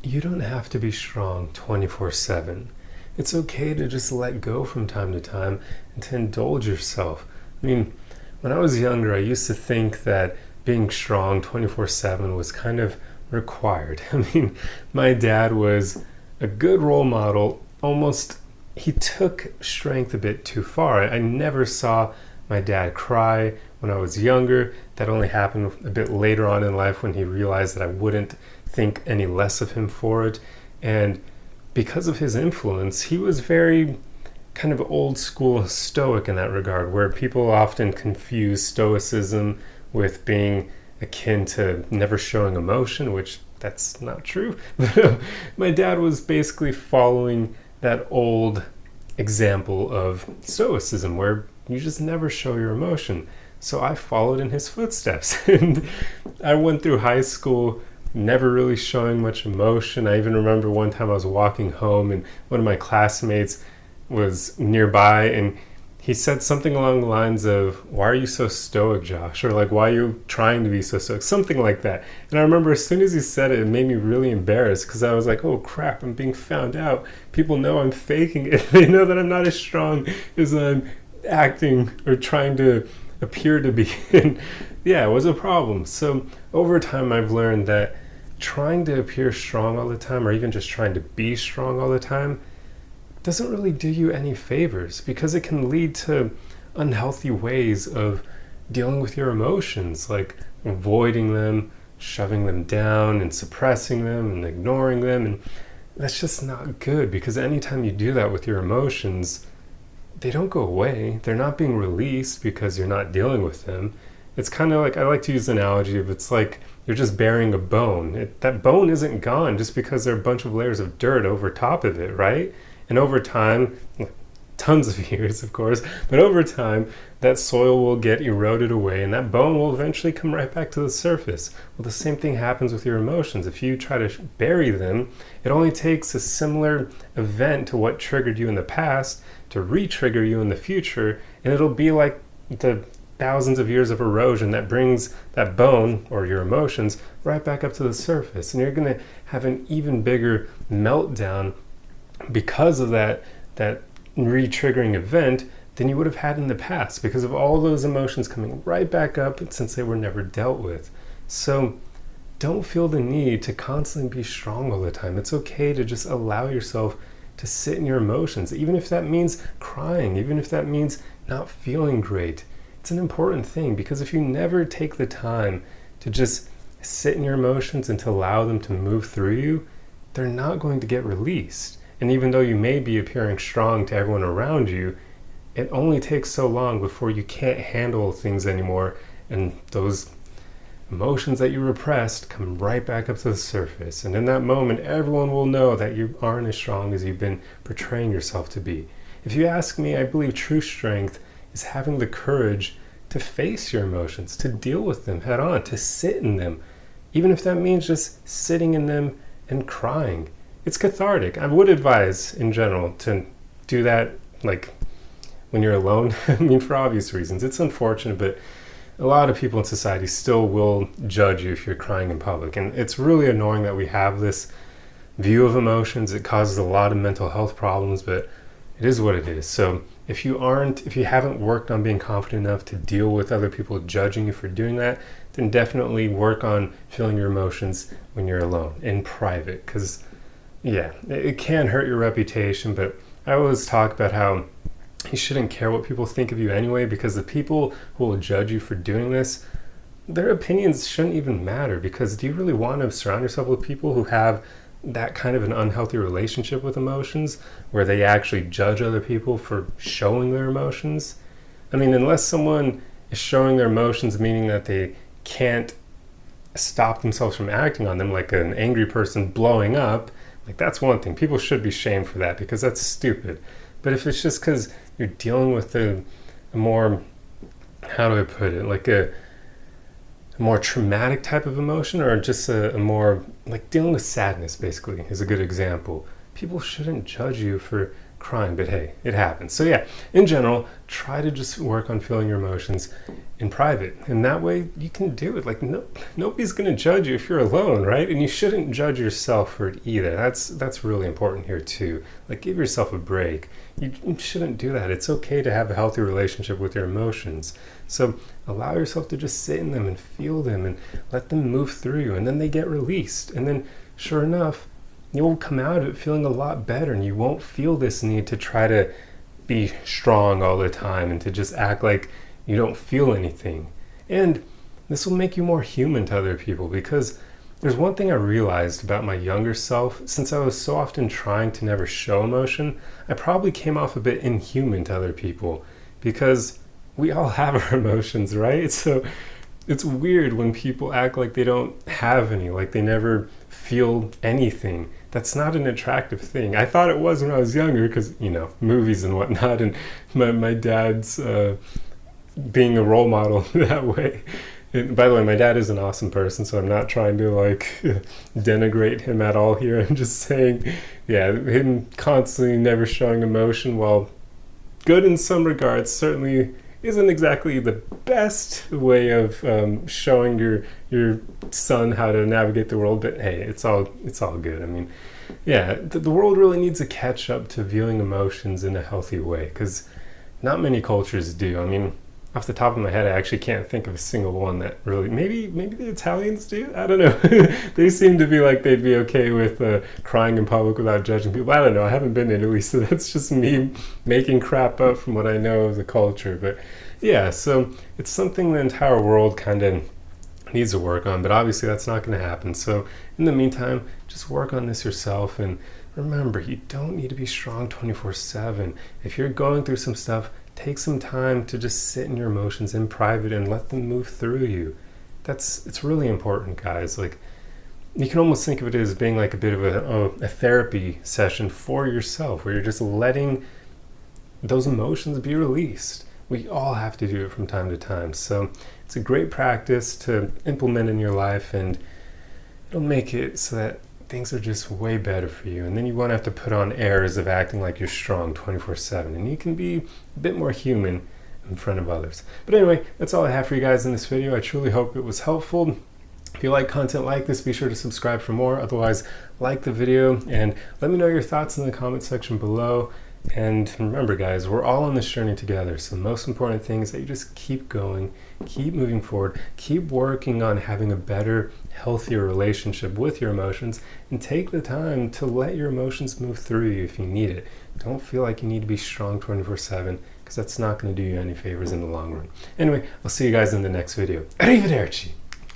You don't have to be strong 24/7. It's okay to just let go from time to time and to indulge yourself. I mean, when I was younger, I used to think that being strong 24/7 was kind of required. I mean, my dad was a good role model. Almost, he took strength a bit too far. I never saw my dad cry when I was younger. That only happened a bit later on in life when he realized that I wouldn't think any less of him for it. And because of his influence, he was very kind of old school stoic in that regard, where people often confuse stoicism with being akin to never showing emotion, which that's not true. But my dad was basically following that old example of stoicism where you just never show your emotion. So I followed in his footsteps. And I went through high school never really showing much emotion. I even remember one time I was walking home and one of my classmates was nearby and he said something along the lines of, "Why are you so stoic, Josh?" Or like, "Why are you trying to be so stoic?" Something like that. And I remember as soon as he said it, it made me really embarrassed because I was like, oh crap, I'm being found out. People know I'm faking it. They know that I'm not as strong as I'm acting or trying to appear to be. And yeah, it was a problem. So over time, I've learned that trying to appear strong all the time, or even just trying to be strong all the time, doesn't really do you any favors because it can lead to unhealthy ways of dealing with your emotions, like avoiding them, shoving them down, and suppressing them and ignoring them. And that's just not good because anytime you do that with your emotions, they don't go away. They're not being released because you're not dealing with them. It's kind of like, I like to use the analogy of it's like you're just burying a bone. That bone isn't gone just because there are a bunch of layers of dirt over top of it, right? And over time, tons of years, of course, but over time, that soil will get eroded away and that bone will eventually come right back to the surface. Well, the same thing happens with your emotions. If you try to bury them, it only takes a similar event to what triggered you in the past to re-trigger you in the future, and it'll be like the thousands of years of erosion that brings that bone or your emotions right back up to the surface. And you're going to have an even bigger meltdown because of that re-triggering event than you would have had in the past because of all those emotions coming right back up since they were never dealt with. So don't feel the need to constantly be strong all the time. It's okay to just allow yourself to sit in your emotions, even if that means crying, even if that means not feeling great. It's an important thing because if you never take the time to just sit in your emotions and to allow them to move through you, they're not going to get released. And even though you may be appearing strong to everyone around you, it only takes so long before you can't handle things anymore and those emotions that you repressed come right back up to the surface. And in that moment, everyone will know that you aren't as strong as you've been portraying yourself to be. If you ask me, I believe true strength is having the courage to face your emotions, to deal with them head on, to sit in them, even if that means just sitting in them and crying. It's cathartic. I would advise in general to do that like when you're alone. I mean, for obvious reasons. It's unfortunate, but a lot of people in society still will judge you if you're crying in public. And it's really annoying that we have this view of emotions. It causes a lot of mental health problems, but it is what it is. So if you haven't worked on being confident enough to deal with other people judging you for doing that, then definitely work on feeling your emotions when you're alone, in private, because yeah, it can hurt your reputation, but I always talk about how you shouldn't care what people think of you anyway, because the people who will judge you for doing this, their opinions shouldn't even matter, because do you really want to surround yourself with people who have that kind of an unhealthy relationship with emotions, where they actually judge other people for showing their emotions? I mean, unless someone is showing their emotions, meaning that they can't stop themselves from acting on them, like an angry person blowing up, like that's one thing. People should be shamed for that because that's stupid. But if it's just because you're dealing with a more, how do I put it, like a more traumatic type of emotion, or just a more, like dealing with sadness basically is a good example. People shouldn't judge you for crying, but hey, it happens. So yeah, in general, try to just work on feeling your emotions in private, and that way you can do it. Like nobody's going to judge you if you're alone, right? And you shouldn't judge yourself for it either. That's really important here too. Like, give yourself a break. You shouldn't do that. It's okay to have a healthy relationship with your emotions. So allow yourself to just sit in them and feel them and let them move through you, and then they get released, and then sure enough, you'll come out of it feeling a lot better, and you won't feel this need to try to be strong all the time and to just act like you don't feel anything. And this will make you more human to other people, because there's one thing I realized about my younger self. Since I was so often trying to never show emotion, I probably came off a bit inhuman to other people, because we all have our emotions, right? So it's weird when people act like they don't have any, like they never feel anything. That's not an attractive thing. I thought it was when I was younger, because, movies and whatnot, and my dad's being a role model that way. And by the way, my dad is an awesome person, so I'm not trying to denigrate him at all here. I'm just saying, him constantly never showing emotion, while good in some regards, certainly isn't exactly the best way of showing your son how to navigate the world. But hey, it's all good. I mean, the world really needs to catch up to viewing emotions in a healthy way, because not many cultures do. I mean, off the top of my head, I actually can't think of a single one that really. Maybe the Italians do. I don't know. They seem to be like they'd be okay with crying in public without judging people. I don't know. I haven't been to Italy, so that's just me making crap up from what I know of the culture. But yeah, so it's something the entire world kind of needs to work on. But obviously, that's not going to happen. So in the meantime, just work on this yourself, and remember, you don't need to be strong 24/7. If you're going through some stuff, take some time to just sit in your emotions in private and let them move through you. It's really important, guys. Like, you can almost think of it as being like a bit of a therapy session for yourself, where you're just letting those emotions be released. We all have to do it from time to time. So it's a great practice to implement in your life, and it'll make it so that things are just way better for you. And then you won't have to put on airs of acting like you're strong 24/7, and you can be a bit more human in front of others. But anyway, that's all I have for you guys in this video. I truly hope it was helpful. If you like content like this, be sure to subscribe for more. Otherwise, like the video and let me know your thoughts in the comment section below. And remember, guys, we're all on this journey together. So the most important thing is that you just keep going, keep moving forward, keep working on having a better, healthier relationship with your emotions, and take the time to let your emotions move through you if you need it. Don't feel like you need to be strong 24/7, because that's not going to do you any favors in the long run. Anyway, I'll see you guys in the next video. Arrivederci!